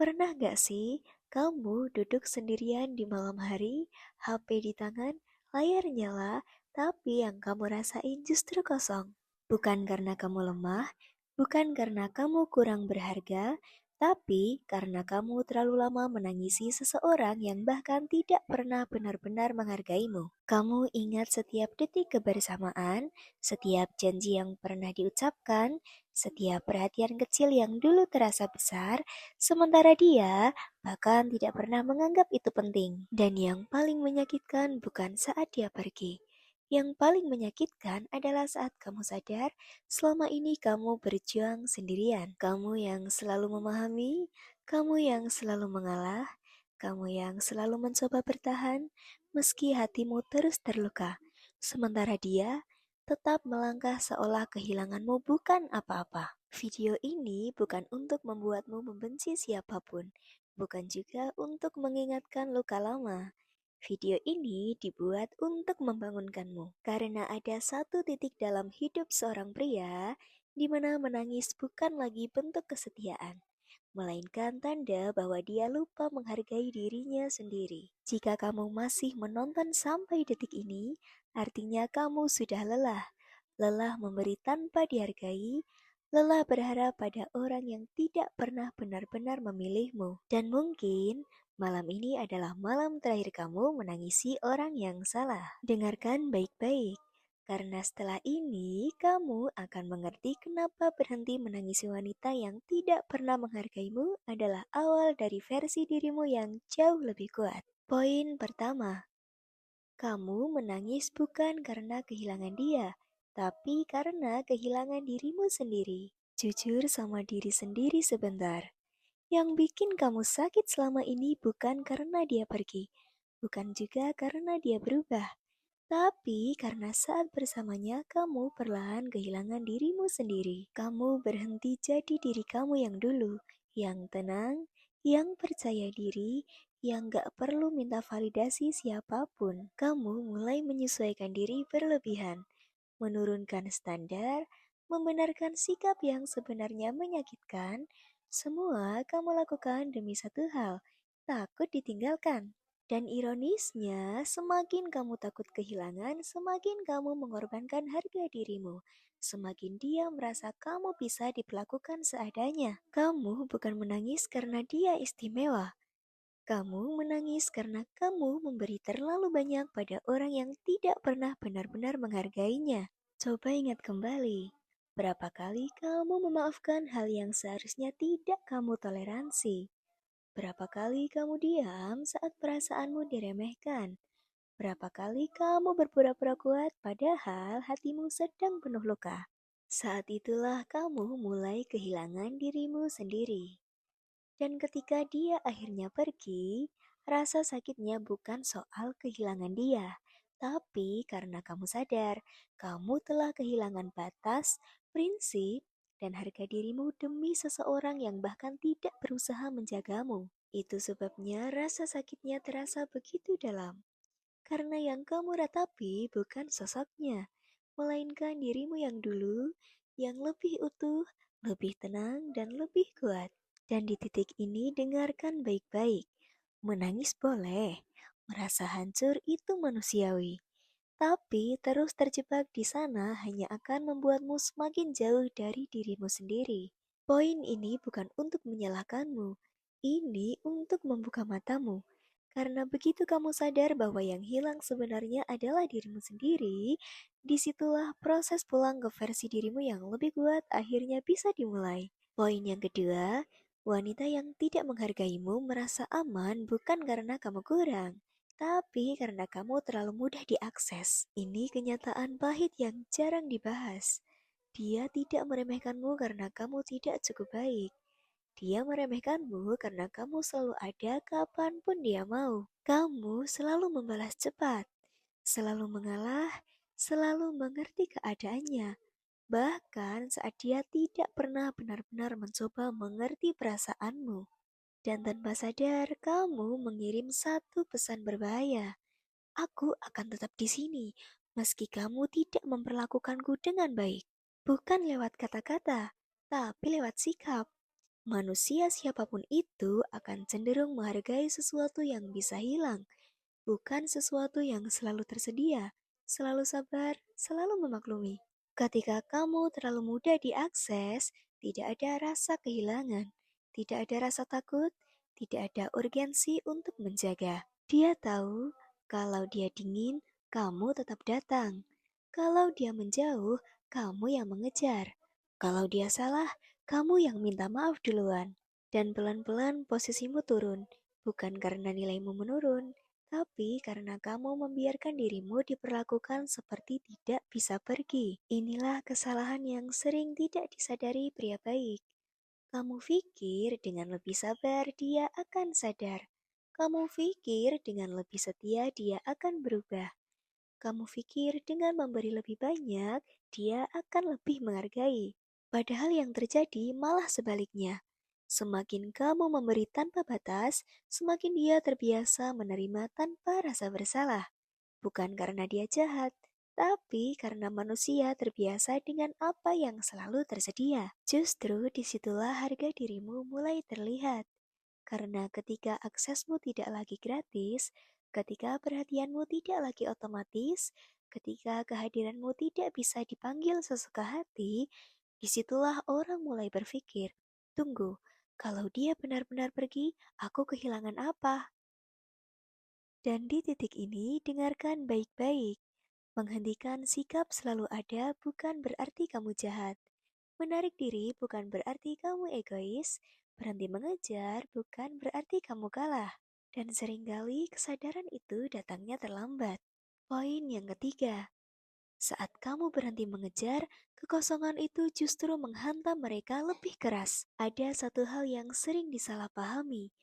Pernah gak sih kamu duduk sendirian di malam hari, HP di tangan, layar nyala, tapi yang kamu rasain justru kosong? Bukan karena kamu lemah, bukan karena kamu kurang berharga, tapi karena kamu terlalu lama menangisi seseorang yang bahkan tidak pernah benar-benar menghargaimu. Kamu ingat setiap detik kebersamaan, setiap janji yang pernah diucapkan, setiap perhatian kecil yang dulu terasa besar, sementara dia bahkan tidak pernah menganggap itu penting. Dan yang paling menyakitkan bukan saat dia pergi. Yang paling menyakitkan adalah saat kamu sadar selama ini kamu berjuang sendirian. Kamu yang selalu memahami, kamu yang selalu mengalah, kamu yang selalu mencoba bertahan meski hatimu terus terluka. Sementara dia tetap melangkah seolah kehilanganmu bukan apa-apa. Video ini bukan untuk membuatmu membenci siapapun, bukan juga untuk mengingatkan luka lama. Video ini dibuat untuk membangunkanmu, karena ada satu titik dalam hidup seorang pria di mana menangis bukan lagi bentuk kesetiaan, melainkan tanda bahwa dia lupa menghargai dirinya sendiri. Jika kamu masih menonton sampai detik ini, artinya kamu sudah lelah. Lelah memberi tanpa dihargai, lelah berharap pada orang yang tidak pernah benar-benar memilihmu. Dan mungkin malam ini adalah malam terakhir kamu menangisi orang yang salah. Dengarkan baik-baik, karena setelah ini kamu akan mengerti kenapa berhenti menangisi wanita yang tidak pernah menghargaimu adalah awal dari versi dirimu yang jauh lebih kuat. Poin pertama, kamu menangis bukan karena kehilangan dia, tapi karena kehilangan dirimu sendiri. Jujur sama diri sendiri sebentar. Yang bikin kamu sakit selama ini bukan karena dia pergi, bukan juga karena dia berubah, tapi karena saat bersamanya kamu perlahan kehilangan dirimu sendiri. Kamu berhenti jadi diri kamu yang dulu, yang tenang, yang percaya diri, yang gak perlu minta validasi siapapun. Kamu mulai menyesuaikan diri berlebihan, menurunkan standar, membenarkan sikap yang sebenarnya menyakitkan. Semua kamu lakukan demi satu hal, takut ditinggalkan. Dan ironisnya, semakin kamu takut kehilangan, semakin kamu mengorbankan harga dirimu. Semakin dia merasa kamu bisa diperlakukan seadanya. Kamu bukan menangis karena dia istimewa. Kamu menangis karena kamu memberi terlalu banyak pada orang yang tidak pernah benar-benar menghargainya. Coba ingat kembali, berapa kali kamu memaafkan hal yang seharusnya tidak kamu toleransi? Berapa kali kamu diam saat perasaanmu diremehkan? Berapa kali kamu berpura-pura kuat padahal hatimu sedang penuh luka? Saat itulah kamu mulai kehilangan dirimu sendiri. Dan ketika dia akhirnya pergi, rasa sakitnya bukan soal kehilangan dia, tapi karena kamu sadar kamu telah kehilangan batas, prinsip, dan harga dirimu demi seseorang yang bahkan tidak berusaha menjagamu. Itu sebabnya rasa sakitnya terasa begitu dalam. Karena yang kamu ratapi bukan sosoknya, melainkan dirimu yang dulu, yang lebih utuh, lebih tenang, dan lebih kuat. Dan di titik ini dengarkan baik-baik. Menangis boleh, merasa hancur itu manusiawi. Tapi terus terjebak di sana hanya akan membuatmu semakin jauh dari dirimu sendiri. Poin ini bukan untuk menyalahkanmu, ini untuk membuka matamu. Karena begitu kamu sadar bahwa yang hilang sebenarnya adalah dirimu sendiri, disitulah proses pulang ke versi dirimu yang lebih kuat akhirnya bisa dimulai. Poin yang kedua, wanita yang tidak menghargaimu merasa aman bukan karena kamu kurang, tapi karena kamu terlalu mudah diakses. Ini kenyataan pahit yang jarang dibahas. Dia tidak meremehkanmu karena kamu tidak cukup baik. Dia meremehkanmu karena kamu selalu ada kapanpun dia mau. Kamu selalu membalas cepat, selalu mengalah, selalu mengerti keadaannya. Bahkan saat dia tidak pernah benar-benar mencoba mengerti perasaanmu. Dan tanpa sadar, kamu mengirim satu pesan berbahaya. Aku akan tetap di sini, meski kamu tidak memperlakukanku dengan baik. Bukan lewat kata-kata, tapi lewat sikap. Manusia siapapun itu akan cenderung menghargai sesuatu yang bisa hilang, bukan sesuatu yang selalu tersedia. Selalu sabar, selalu memaklumi. Ketika kamu terlalu mudah diakses, tidak ada rasa kehilangan, tidak ada rasa takut, tidak ada urgensi untuk menjaga. Dia tahu kalau dia dingin, kamu tetap datang. Kalau dia menjauh, kamu yang mengejar. Kalau dia salah, kamu yang minta maaf duluan. Dan pelan-pelan posisimu turun, bukan karena nilaimu menurun, tapi karena kamu membiarkan dirimu diperlakukan seperti tidak bisa pergi. Inilah kesalahan yang sering tidak disadari pria baik. Kamu pikir dengan lebih sabar dia akan sadar. Kamu pikir dengan lebih setia dia akan berubah. Kamu pikir dengan memberi lebih banyak, dia akan lebih menghargai. Padahal yang terjadi malah sebaliknya. Semakin kamu memberi tanpa batas, semakin dia terbiasa menerima tanpa rasa bersalah. Bukan karena dia jahat, tapi karena manusia terbiasa dengan apa yang selalu tersedia. Justru disitulah harga dirimu mulai terlihat. Karena ketika aksesmu tidak lagi gratis, ketika perhatianmu tidak lagi otomatis, ketika kehadiranmu tidak bisa dipanggil sesuka hati, disitulah orang mulai berpikir, tunggu, kalau dia benar-benar pergi, aku kehilangan apa? Dan di titik ini, dengarkan baik-baik. Menghentikan sikap selalu ada bukan berarti kamu jahat. Menarik diri bukan berarti kamu egois. Berhenti mengejar bukan berarti kamu kalah. Dan seringkali kesadaran itu datangnya terlambat. Poin yang ketiga, saat kamu berhenti mengejar, kekosongan itu justru menghantam mereka lebih keras. Ada satu hal yang sering disalahpahami.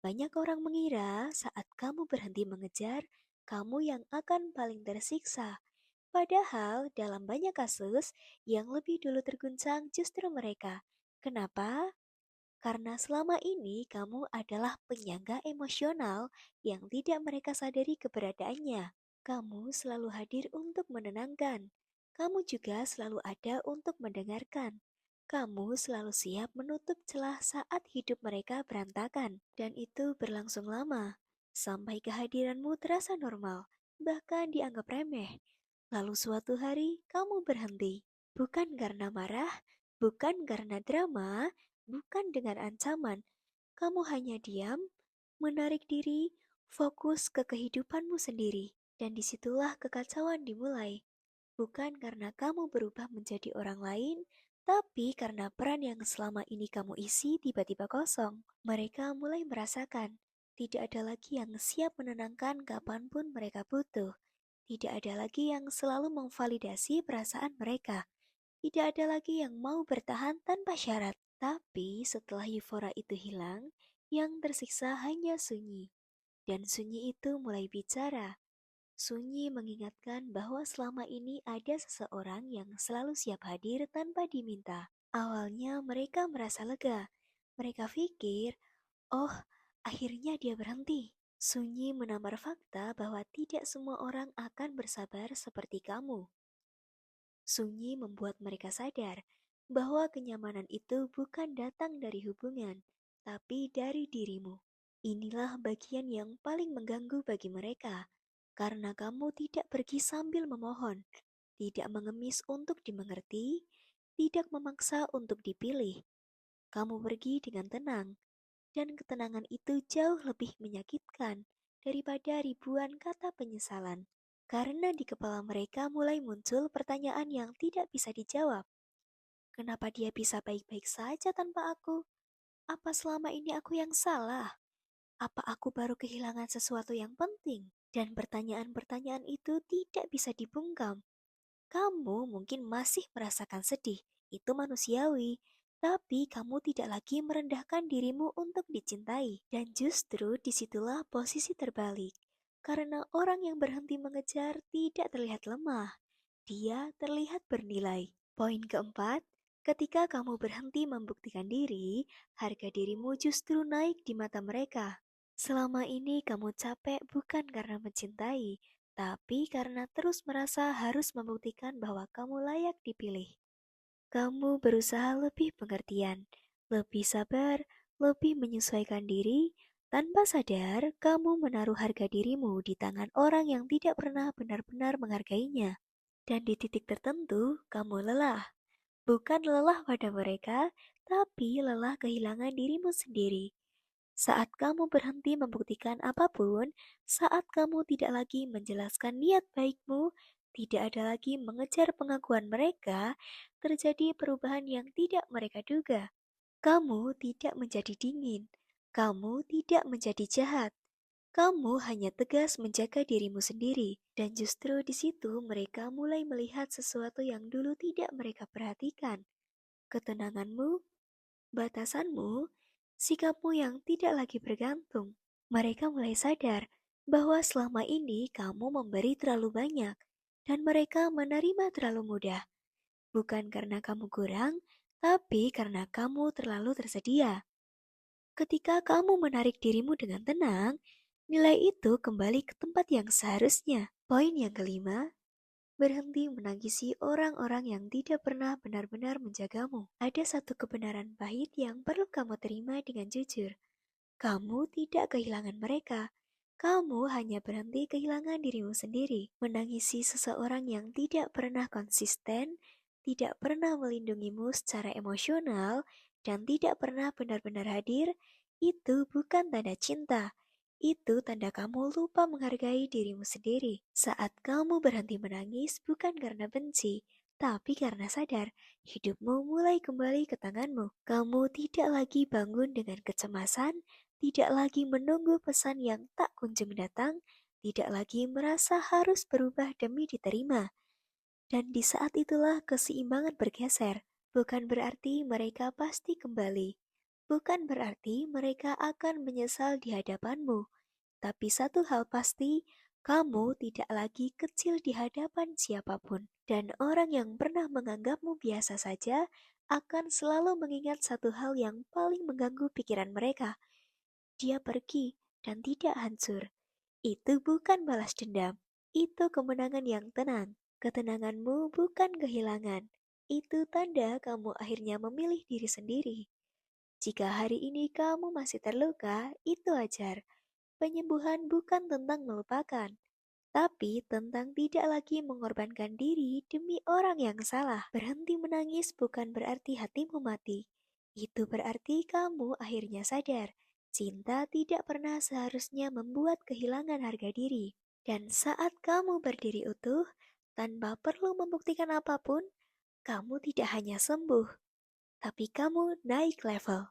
Banyak orang mengira saat kamu berhenti mengejar, kamu yang akan paling tersiksa. Padahal dalam banyak kasus, yang lebih dulu terguncang justru mereka. Kenapa? Karena selama ini kamu adalah penyangga emosional yang tidak mereka sadari keberadaannya. Kamu selalu hadir untuk menenangkan. Kamu juga selalu ada untuk mendengarkan. Kamu selalu siap menutup celah saat hidup mereka berantakan. Dan itu berlangsung lama. Sampai kehadiranmu terasa normal, bahkan dianggap remeh. Lalu suatu hari kamu berhenti. Bukan karena marah, bukan karena drama, bukan dengan ancaman. Kamu hanya diam, menarik diri, fokus ke kehidupanmu sendiri. Dan disitulah kekacauan dimulai. Bukan karena kamu berubah menjadi orang lain, tapi karena peran yang selama ini kamu isi tiba-tiba kosong. Mereka mulai merasakan, tidak ada lagi yang siap menenangkan kapanpun mereka butuh. Tidak ada lagi yang selalu memvalidasi perasaan mereka. Tidak ada lagi yang mau bertahan tanpa syarat. Tapi setelah eufora itu hilang, yang tersiksa hanya sunyi. Dan sunyi itu mulai bicara. Sunyi mengingatkan bahwa selama ini ada seseorang yang selalu siap hadir tanpa diminta. Awalnya mereka merasa lega. Mereka pikir, oh, akhirnya dia berhenti. Sunyi menamar fakta bahwa tidak semua orang akan bersabar seperti kamu. Sunyi membuat mereka sadar bahwa kenyamanan itu bukan datang dari hubungan, tapi dari dirimu. Inilah bagian yang paling mengganggu bagi mereka, karena kamu tidak pergi sambil memohon, tidak mengemis untuk dimengerti, tidak memaksa untuk dipilih. Kamu pergi dengan tenang, dan ketenangan itu jauh lebih menyakitkan daripada ribuan kata penyesalan. Karena di kepala mereka mulai muncul pertanyaan yang tidak bisa dijawab. Kenapa dia bisa baik-baik saja tanpa aku? Apa selama ini aku yang salah? Apa aku baru kehilangan sesuatu yang penting? Dan pertanyaan-pertanyaan itu tidak bisa dibungkam. Kamu mungkin masih merasakan sedih, itu manusiawi. Tapi kamu tidak lagi merendahkan dirimu untuk dicintai. Dan justru disitulah posisi terbalik. Karena orang yang berhenti mengejar tidak terlihat lemah. Dia terlihat bernilai. Poin keempat, ketika kamu berhenti membuktikan diri, harga dirimu justru naik di mata mereka. Selama ini kamu capek bukan karena mencintai, tapi karena terus merasa harus membuktikan bahwa kamu layak dipilih. Kamu berusaha lebih pengertian, lebih sabar, lebih menyesuaikan diri. Tanpa sadar, kamu menaruh harga dirimu di tangan orang yang tidak pernah benar-benar menghargainya. Dan di titik tertentu, kamu lelah. Bukan lelah pada mereka, tapi lelah kehilangan dirimu sendiri. Saat kamu berhenti membuktikan apapun, saat kamu tidak lagi menjelaskan niat baikmu, tidak ada lagi mengejar pengakuan mereka, terjadi perubahan yang tidak mereka duga. Kamu tidak menjadi dingin, kamu tidak menjadi jahat, kamu hanya tegas menjaga dirimu sendiri, dan justru di situ mereka mulai melihat sesuatu yang dulu tidak mereka perhatikan. Ketenanganmu, batasanmu, sikapmu yang tidak lagi bergantung. Mereka mulai sadar bahwa selama ini kamu memberi terlalu banyak, dan mereka menerima terlalu mudah. Bukan karena kamu kurang, tapi karena kamu terlalu tersedia. Ketika kamu menarik dirimu dengan tenang, nilai itu kembali ke tempat yang seharusnya. Poin yang kelima, berhenti menangisi orang-orang yang tidak pernah benar-benar menjagamu. Ada satu kebenaran pahit yang perlu kamu terima dengan jujur. Kamu tidak kehilangan mereka. Kamu hanya berhenti kehilangan dirimu sendiri. Menangisi seseorang yang tidak pernah konsisten, tidak pernah melindungimu secara emosional, dan tidak pernah benar-benar hadir, itu bukan tanda cinta. Itu tanda kamu lupa menghargai dirimu sendiri. Saat kamu berhenti menangis bukan karena benci, tapi karena sadar hidupmu mulai kembali ke tanganmu. Kamu tidak lagi bangun dengan kecemasan, tidak lagi menunggu pesan yang tak kunjung datang, tidak lagi merasa harus berubah demi diterima. Dan di saat itulah keseimbangan bergeser. Bukan berarti mereka pasti kembali. Bukan berarti mereka akan menyesal di hadapanmu. Tapi satu hal pasti, kamu tidak lagi kecil di hadapan siapapun. Dan orang yang pernah menganggapmu biasa saja akan selalu mengingat satu hal yang paling mengganggu pikiran mereka. Dia pergi dan tidak hancur. Itu bukan balas dendam. Itu kemenangan yang tenang. Ketenanganmu bukan kehilangan. Itu tanda kamu akhirnya memilih diri sendiri. Jika hari ini kamu masih terluka, itu wajar. Penyembuhan bukan tentang melupakan, tapi tentang tidak lagi mengorbankan diri demi orang yang salah. Berhenti menangis bukan berarti hatimu mati. Itu berarti kamu akhirnya sadar. Cinta tidak pernah seharusnya membuat kehilangan harga diri. Dan saat kamu berdiri utuh, tanpa perlu membuktikan apapun, kamu tidak hanya sembuh, tapi kamu naik level.